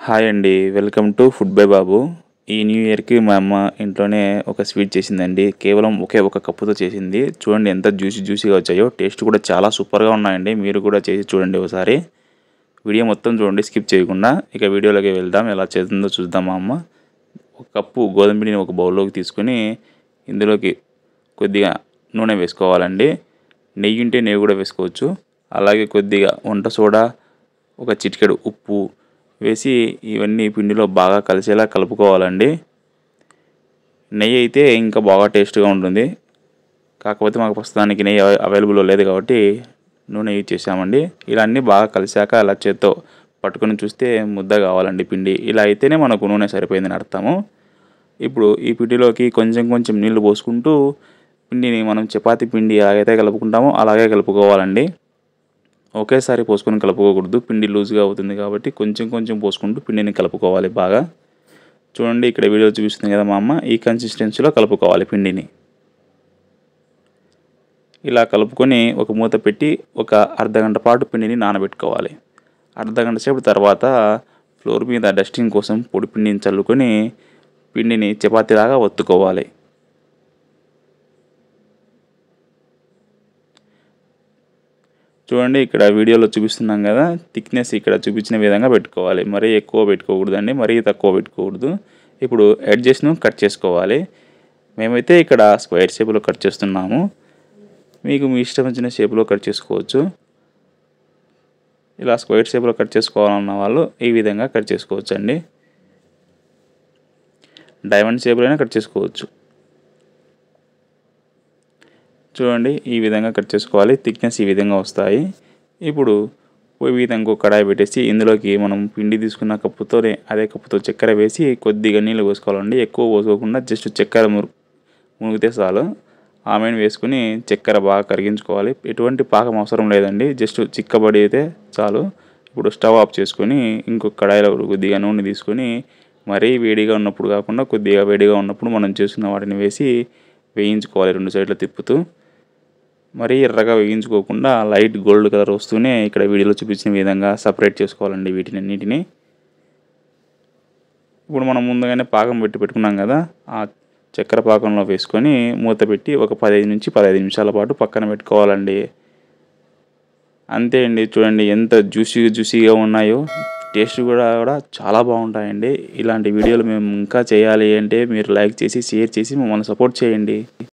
Hi అండి. Welcome to food by బాబు. ఈ new ఇయర్‌కి మా అమ్మ ఇంట్లోనే ఒక స్వీట్ చేసిందండి. కేవలం ఒకే ఒక కప్పుతో చేసింది. చూడండి ఎంత జ్యూసీగా వచ్చాయో. టేస్ట్ కూడా చాలా సూపర్‌గా ఉన్నాయండి. మీరు కూడా చేసి చూడండి ఒకసారి. వీడియో మొత్తం చూడండి స్కిప్ చేయకుండా. ఇక వీడియోలోకి వెళ్దాం. ఎలా చేస్తుందో చూద్దాం మా అమ్మ. ఒక కప్పు గోధుమ పిండిని ఒక బౌల్‌లోకి తీసుకొని ఇందులోకి కొద్దిగా నూనె వేసుకోవాలండి. నెయ్యి ఉంటే నెయ్యి కూడా వేసుకోవచ్చు. అలాగే కొద్దిగా వంట సోడా, ఒక చిటికెడు ఉప్పు వేసి ఇవన్నీ పిండిలో బాగా కలిసేలా కలుపుకోవాలండి. నెయ్యి అయితే ఇంకా బాగా టేస్ట్‌గా ఉంటుంది. కాకపోతే మాకు ప్రస్తుతానికి నెయ్యి అవైలబుల్‌లో లేదు కాబట్టి నూనె యూజ్ చేసామండి. ఇలా అన్నీ బాగా కలిసాక అలా చేత్తో పట్టుకొని చూస్తే ముద్ద కావాలండి పిండి. ఇలా అయితేనే మనకు నూనె సరిపోయిందని అర్థము. ఇప్పుడు ఈ పిండిలోకి కొంచెం కొంచెం నీళ్లు పోసుకుంటూ పిండిని మనం చపాతీ పిండి ఎలాగైతే కలుపుకుంటామో అలాగే కలుపుకోవాలండి. ఒకేసారి పోసుకొని కలుపుకోకూడదు. పిండి లూజ్‌గా అవుతుంది కాబట్టి కొంచెం కొంచెం పోసుకుంటూ పిండిని కలుపుకోవాలి బాగా. చూడండి ఇక్కడ వీడియోలో చూపిస్తుంది కదా మా అమ్మ, ఈ కన్సిస్టెన్సీలో కలుపుకోవాలి పిండిని. ఇలా కలుపుకొని ఒక మూత పెట్టి ఒక అర్ధగంట పాటు పిండిని నానబెట్టుకోవాలి. అర్ధగంట సేపు తర్వాత ఫ్లోర్ మీద డస్టింగ్ కోసం పొడి పిండిని చల్లుకొని పిండిని చపాతీలాగా ఒత్తుకోవాలి. చూడండి ఇక్కడ వీడియోలో చూపిస్తున్నాం కదా, థిక్నెస్ ఇక్కడ చూపించిన విధంగా పెట్టుకోవాలి. మరీ ఎక్కువ పెట్టుకోకూడదండి, మరీ తక్కువ పెట్టుకోకూడదు. ఇప్పుడు ఎడ్జెస్‌ను కట్ చేసుకోవాలి. మేమైతే ఇక్కడ స్క్వేర్ షేప్‌లో కట్ చేస్తున్నాము. మీకు మీ ఇష్టం వచ్చిన షేప్‌లో కట్ చేసుకోవచ్చు. ఇలా స్క్వేర్ షేప్‌లో కట్ చేసుకోవాలన్న వాళ్ళు ఈ విధంగా కట్ చేసుకోవచ్చండి. డైమండ్ షేప్‌లో అయినా కట్ చేసుకోవచ్చు. చూడండి ఈ విధంగా కట్ చేసుకోవాలి. థిక్నెస్ ఈ విధంగా వస్తాయి. ఇప్పుడు పొయ్యి మీద ఇంకో కడాయి పెట్టేసి ఇందులోకి మనం పిండి తీసుకున్న కప్పుతోనే అదే కప్పుతో చక్కెర వేసి కొద్దిగా నీళ్ళు పోసుకోవాలండి. ఎక్కువ పోసుకోకుండా జస్ట్ చక్కెర మునిగితే చాలు. ఆమెను వేసుకుని చక్కెర బాగా కరిగించుకోవాలి. ఎటువంటి పాకం అవసరం లేదండి, జస్ట్ చిక్కబడితే చాలు. ఇప్పుడు స్టవ్ ఆఫ్ చేసుకొని ఇంకొక కడాయిలో కొద్దిగా నూనె తీసుకొని మరీ వేడిగా ఉన్నప్పుడు కాకుండా కొద్దిగా వేడిగా ఉన్నప్పుడు మనం చేసుకున్న వాటిని వేసి వేయించుకోవాలి 2 సైడ్లు తిప్పుతూ. మరీ ఎర్రగా వేయించుకోకుండా లైట్ గోల్డ్ కలర్ వస్తూనే ఇక్కడ వీడియోలో చూపించిన విధంగా సపరేట్ చేసుకోవాలండి వీటినన్నిటిని. ఇప్పుడు మనం ముందుగానే పాకం పెట్టుకున్నాం కదా, ఆ చక్కెర పాకంలో వేసుకొని మూత పెట్టి ఒక 15 నిమిషాల పాటు పక్కన పెట్టుకోవాలండి. అంతే అండి. చూడండి ఎంత జ్యూసీగా ఉన్నాయో. టేస్ట్ కూడా చాలా బాగుంటాయండి. ఇలాంటి వీడియోలు మేము ఇంకా చేయాలి అంటే మీరు లైక్ చేసి షేర్ చేసి మమ్మల్ని సపోర్ట్ చేయండి.